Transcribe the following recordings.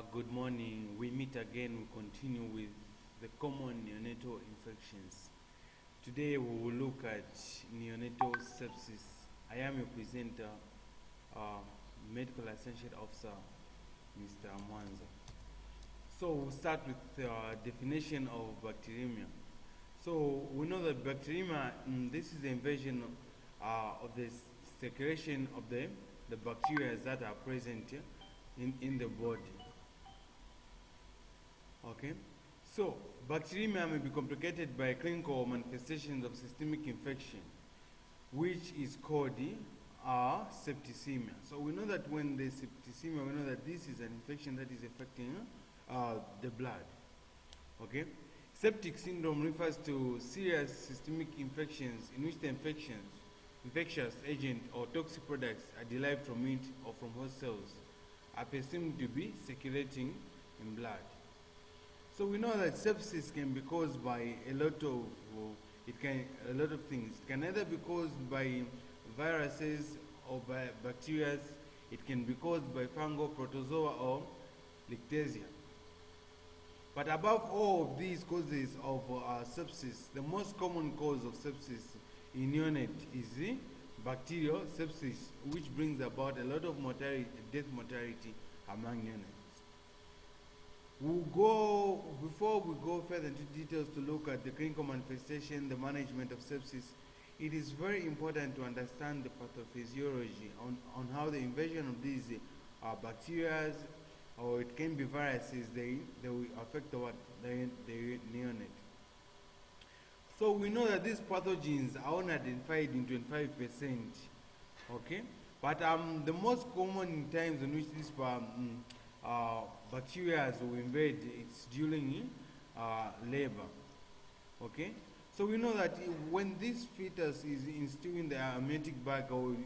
Good morning. We meet again. We continue with the common neonatal infections. Today we will look at neonatal sepsis. I am your presenter, Medical Associate Officer, Mr. Mwanza. So we'll start with the definition of bacteremia. So we know that bacteremia, this is the invasion of the circulation of the bacteria that are present in the body. Okay, so bacteremia may be complicated by clinical manifestations of systemic infection, which is called septicemia. So we know that when there's septicemia, we know that this is an infection that is affecting the blood. Okay, septic syndrome refers to serious systemic infections in which the infectious agent or toxic products are derived from it or from host cells are presumed to be circulating in blood. So we know that sepsis can be caused by a lot of things. It can either be caused by viruses or by bacteria. It can be caused by fungal protozoa or lichtercia. But above all of these causes of sepsis, the most common cause of sepsis in neonate is the bacterial sepsis, which brings about a lot of death mortality among neonates. Before we go further into details to look at the clinical manifestation, the management of sepsis, it is very important to understand the pathophysiology on how the invasion of these bacteria, or it can be viruses, they will affect the neonate. So we know that these pathogens are only identified in 25%, okay? But the most common times in which these bacteria will invade, it's during labor, okay? So we know that when this fetus is still in the amniotic bag or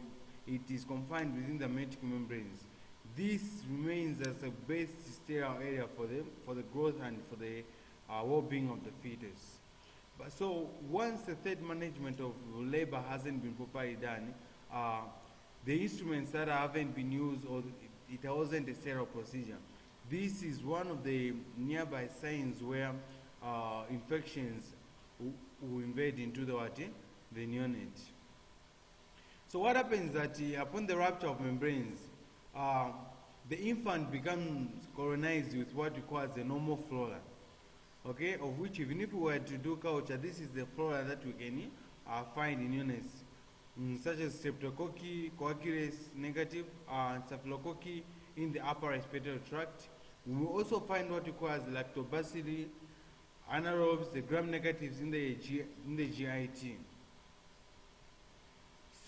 it is confined within the amniotic membranes, this remains as a base sterile area for the growth and for the well-being of the fetus. But so once the third management of labor hasn't been properly done, the instruments that haven't been used, or it wasn't a sterile procedure, this is one of the nearby signs where infections will invade into the neonate. So what happens is that upon the rupture of membranes, the infant becomes colonized with what we call as the normal flora, okay, of which even if we were to do culture, this is the flora that we can find in neonates, such as Streptococcus, coagulase negative, Staphylococci in the upper respiratory tract. We will also find what we call as lactobacilli, anaerobes, the gram-negatives in the GIT.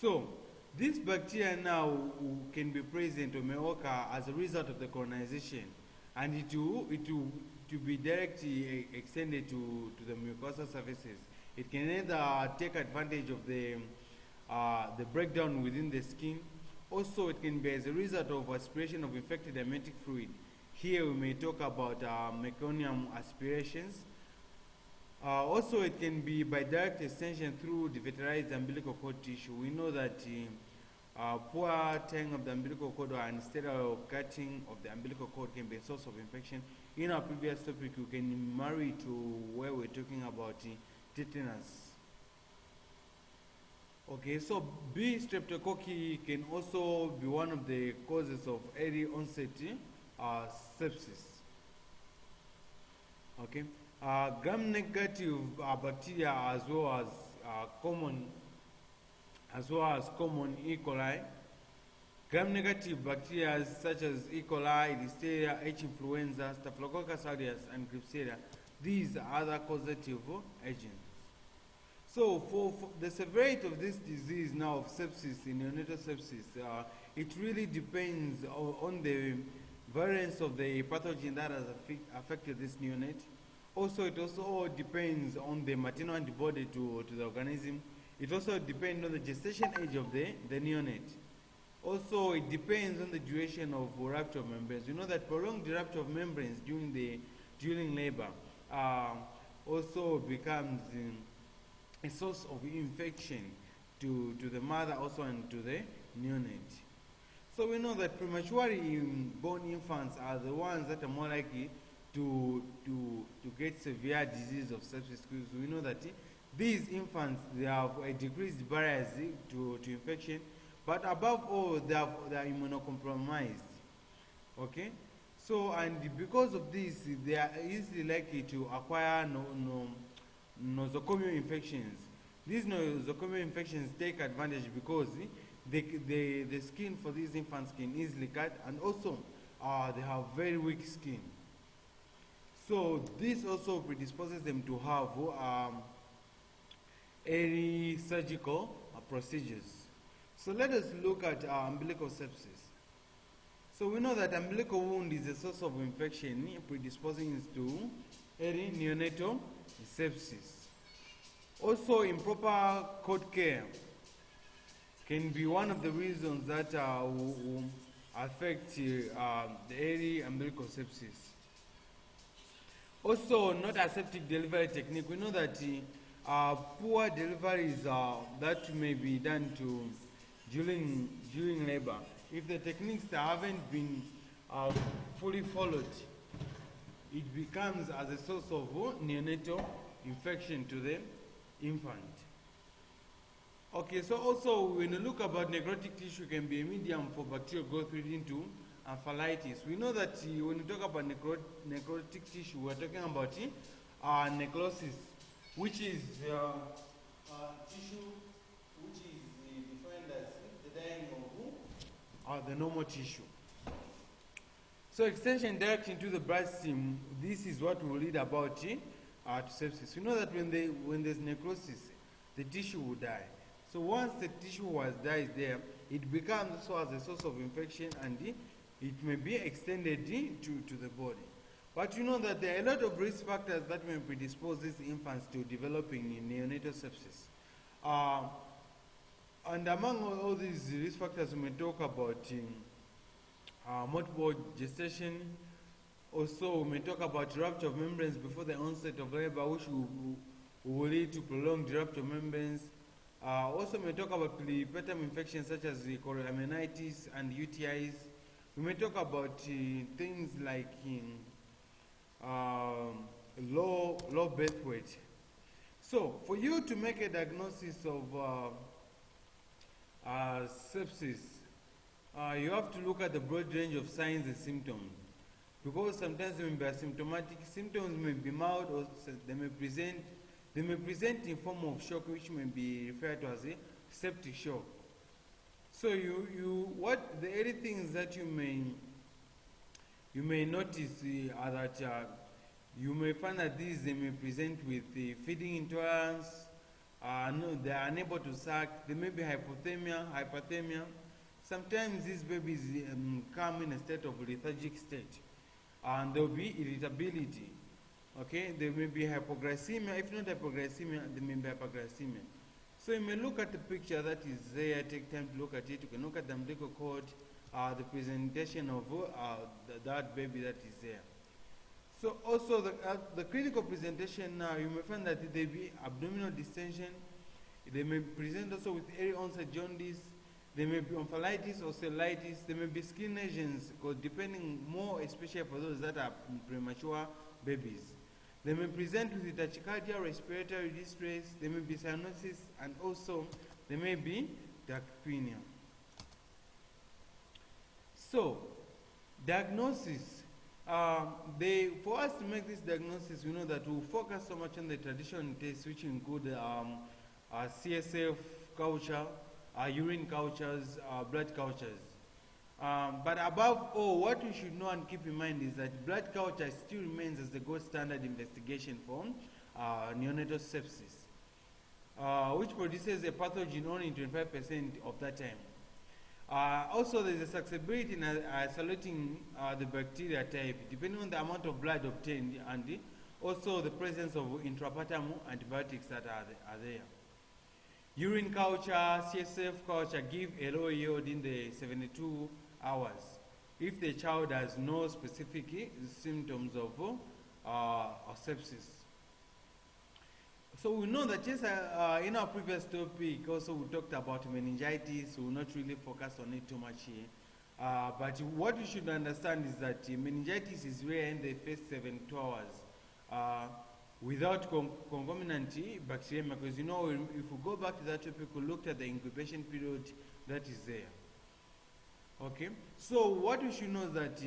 So this bacteria now can be present or may occur as a result of the colonization, and it will be directly extended to the mucosal surfaces. It can either take advantage of the breakdown within the skin. Also, it can be as a result of aspiration of infected amniotic fluid. Here we may talk about meconium aspirations. Also, it can be by direct extension through the veterinized umbilical cord tissue. We know that poor tying of the umbilical cord or unsterile cutting of the umbilical cord can be a source of infection. In our previous topic, we can marry to where we're talking about tetanus. Okay, so B. streptococci can also be one of the causes of early onset sepsis. Okay, gram-negative bacteria as well as common E. coli. Gram-negative bacteria such as E. coli, Listeria, H. influenza, Staphylococcus aureus, and Klebsiella, these are other causative agents. So for the severity of this disease now of sepsis, in neonatal sepsis, it really depends on the variance of the pathogen that has affected this neonate. Also, it also depends on the maternal antibody to the organism. It also depends on the gestation age of the neonate. Also, it depends on the duration of rupture of membranes. You know that prolonged rupture of membranes during labor also becomes a source of infection to the mother also and to the neonate. So we know that prematurely born infants are the ones that are more likely to get severe disease of sepsis, because we know that these infants, they have a decreased barriers to infection, but above all they are immunocompromised. Okay, so and because of this they are easily likely to acquire nosocomial infections. These nosocomial infections take advantage because the skin for these infants can easily cut, and also they have very weak skin. So this also predisposes them to have early surgical procedures. So let us look at umbilical sepsis. So we know that umbilical wound is a source of infection predisposing to early neonatal sepsis. Also, improper cord care can be one of the reasons that will affect the early umbilical sepsis. Also, not aseptic delivery technique. We know that poor deliveries that may be done during labor. If the techniques haven't been fully followed, it becomes as a source of neonatal infection to the infant. Okay, so also when you look about necrotic tissue, can be a medium for bacterial growth leading to phthalitis. We know that when you talk about necrotic tissue, we're talking about necrosis, which is tissue which is defined as the dying of the normal tissue. So extension direct into the bloodstream, this is what will lead about to sepsis. We know that when there's necrosis, the tissue will die. So once the tissue dies there, it becomes also as a source of infection, and it may be extended to the body. But you know that there are a lot of risk factors that may predispose these infants to developing neonatal sepsis. And among all these risk factors, we may talk about multiple gestation. Also, we may talk about rupture of membranes before the onset of labor, which will lead to prolonged rupture of membranes. Also, we may talk about preterm infections such as chorioamnionitis and UTIs. We may talk about things like low birth weight. So, for you to make a diagnosis of sepsis, you have to look at the broad range of signs and symptoms, because sometimes they may be asymptomatic. Symptoms may be mild, or they may present in form of shock, which may be referred to as a septic shock. So what the early things that you may notice are that you may find that they may present with feeding intolerance. No, they are unable to suck. There may be hypothermia. Sometimes these babies come in a state of lethargic state, and there will be irritability. Okay, there may be hypoglycemia. If not hypoglycemia, there may be hyperglycemia. So you may look at the picture that is there, take time to look at it. You can look at the umbilical cord, the presentation of that baby that is there. So also the clinical presentation now, you may find that there may be abdominal distension. They may present also with early onset jaundice. There may be omphalitis or cellulitis. There may be skin lesions, depending more, especially for those that are premature babies. They may present with tachycardia, respiratory distress. There may be cyanosis, and also there may be tachypnea. So, diagnosis. For us to make this diagnosis, we know that we'll focus so much on the traditional tests, which include CSF culture, urine cultures, blood cultures. But above all, what we should know and keep in mind is that blood culture still remains as the gold standard investigation for neonatal sepsis, which produces a pathogen only in 25% of that time. Also, there is a susceptibility in isolating the bacteria type, depending on the amount of blood obtained, and also the presence of intrapartum antibiotics that are there. Urine culture, CSF culture give a low yield in the 72 hours if the child has no specific symptoms of sepsis. So we know that yes, in our previous topic also we talked about meningitis. We will not really focus on it too much here. But what you should understand is that meningitis is rare in the first 72 hours without concomitant bacteriemia, because if we go back to that topic, we looked at the incubation period that is there. Okay, so what we should know is that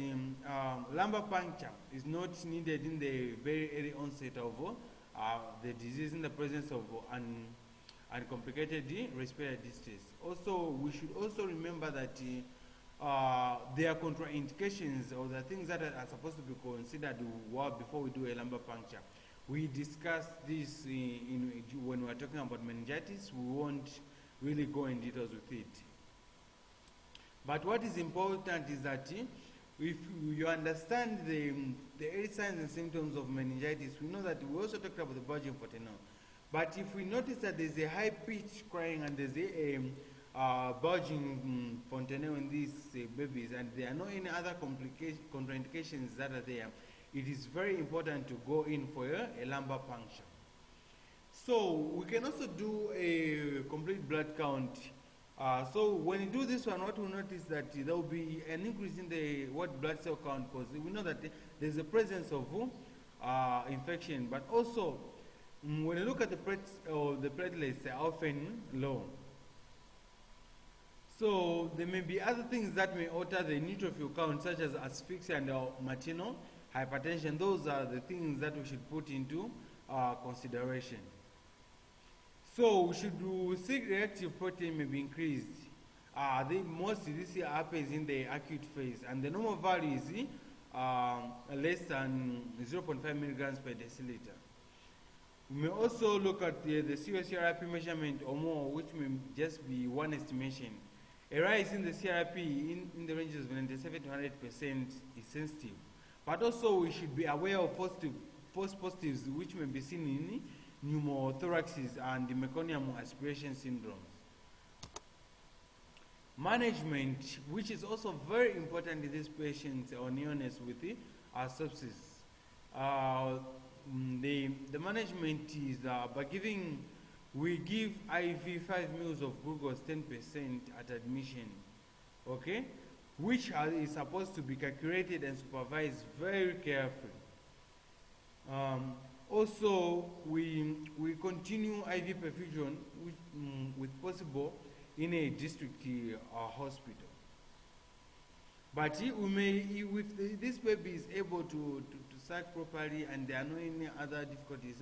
lumbar puncture is not needed in the very early onset of the disease in the presence of uncomplicated respiratory distress. Also, we should also remember that there are contraindications or the things that are supposed to be considered before we do a lumbar puncture. We discussed this when we are talking about meningitis. We won't really go in details with it. But what is important is that if you understand the early signs and symptoms of meningitis, we know that we also talked about the budging fontanelle. But if we notice that there's a high pitch crying and there's a bulging fontanelle in these babies, and there are no any other contraindications that are there, it is very important to go in for a lumbar puncture. So we can also do a complete blood count. So when you do this one, what we'll notice that there will be an increase in the white blood cell count, because we know that there's a presence of infection, but also when you look at the platelets, they're often low. So there may be other things that may alter the neutrophil count, such as asphyxia and maternal hypertension. Those are the things that we should put into consideration. So we should see reactive protein may be increased. Mostly this happens in the acute phase, and the normal value is less than 0.5 milligrams per deciliter. We may also look at the CRP measurement or more, which may just be one estimation. A rise in the CRP in the ranges of 97 to 100% is sensitive. But also we should be aware of false positives, which may be seen in pneumothoraxes and the meconium aspiration syndromes. Management, which is also very important in these patients or neonates with sepsis. The management is by we give IV 5 mils of glucose 10% at admission, okay, which is supposed to be calculated and supervised very carefully. Also, we continue IV perfusion with possible in a district hospital. But we may, if this baby is able to suck properly and there are no any other difficulties,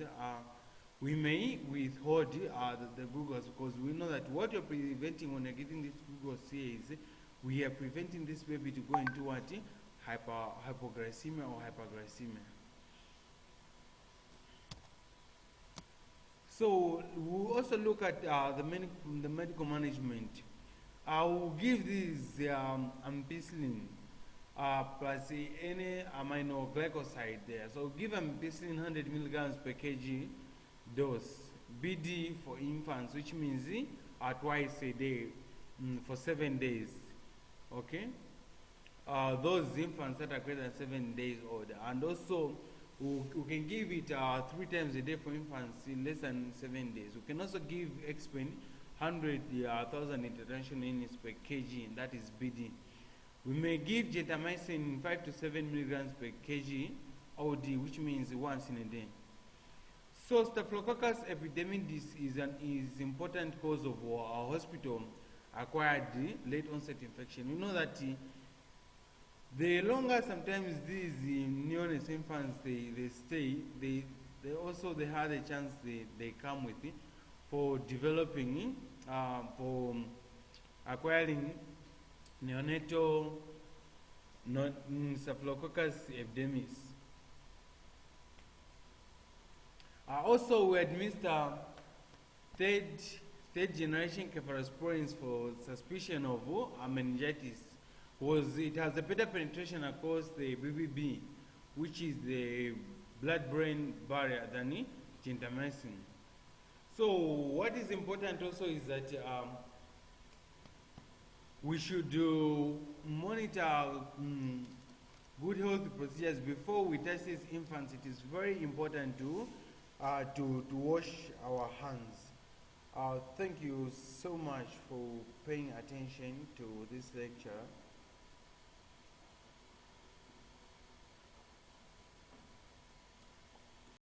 we may withhold the glucose, because we know that what you're preventing when you're giving this glucose here is we are preventing this baby to go into what? Hypoglycemia or hyperglycemia. So we'll also look at the medical management. I will give this ampicillin plus any aminoglycoside there. So give ampicillin 100 milligrams per kg dose. BD for infants, which means twice a day for 7 days. Okay? Those infants that are greater than 7 days old. And also, we can give it 3 times a day for infants in less than 7 days. We can also give Expen 100,000 international units per kg, and that is BD. We may give gentamicin 5 to 7 milligrams per kg OD, which means once in a day. So Staphylococcus epidermidis is important cause of our hospital acquired late onset infection. We know that the longer sometimes these neonates infants they stay, they have a chance they come with it for developing, for acquiring neonatal Staphylococcus epidermidis. Also, we administer third generation cephalosporins for suspicion of meningitis, because it has a better penetration across the BBB, which is the blood-brain barrier, than gentamicin. So what is important also is that we should monitor good health procedures before we test these infants. It is very important to wash our hands. Thank you so much for paying attention to this lecture.